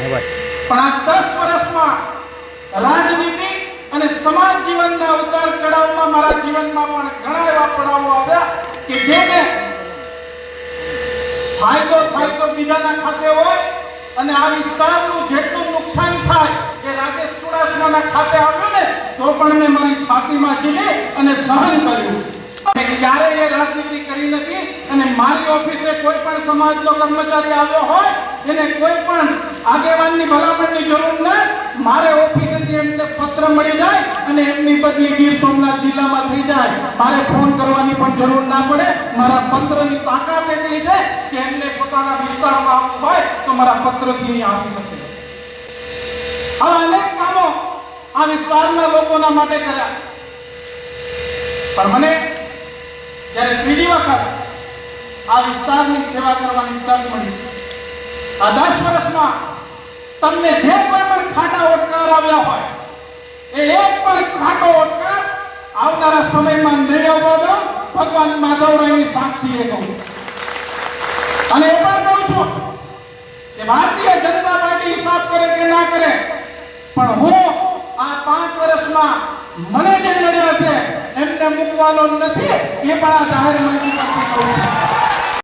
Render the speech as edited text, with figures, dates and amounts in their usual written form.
પણ આ 10 વર્ષમાં રાજનીતિ અને સમાજ જીવનના ઉતાર ચઢાવમાં મારા જીવનમાં પણ ઘણા એવા પડાવો આવ્યા કે જેને ફાયદો થાય તો બીજાના ખાતે હોય અને આ વિસ્તારનું જેટલું નુકસાન થાય એ રાજેશ ચુડાસમાના ખાતે આવ્યું ને તો પણ મેં મારી છાતીમાં ઝીલી અને સહન કર્યું. ક્યારેય એ રાજનીતિ કરી નથી અને મારી ઓફિસે કોઈ પણ સમાજનો કર્મચારી આવ્યો હોય એને કોઈ પણ આગેવાનની ભલામણની જરૂર નથી. મારે ઓફિસેથી એમને પત્ર મળી જાય અને એમની બદલી ગીર સોમનાથ જિલ્લામાં થઈ જાય. મારે ફોન કરવાની પણ જરૂર ના પડે. મારા પત્રની તાકાત એટલી છે કે એમને પોતાના વિસ્તારમાં આવવું હોય તો મારા પત્રથી આવી શકે. આવા અનેક કામો આ વિસ્તારના લોકોના માટે કર્યા. પણ મને જ્યારે ત્રીજી વખત આ વિસ્તારની સેવા કરવાની તક મળી છે, આ 10 વર્ષમાં તમને જે કોઈ પણ ખાટા ઓટકાર આવ્યા હોય એ એક પણ ખાટો ઓટકાર આવનારા સમયમાં નહીં આવવા દો. ભગવાન માધવરાયની સાક્ષીએ કહું અને એ પણ કહું છું કે ભારતીય જનતા પાર્ટી હિસાબ કરે કે ના કરે પણ હું આ 5 વર્ષમાં મને જે નડ્યા છે એમને મૂકવાનો નથી. એ પણ આ જાહેર મંચ પરથી કહું છું.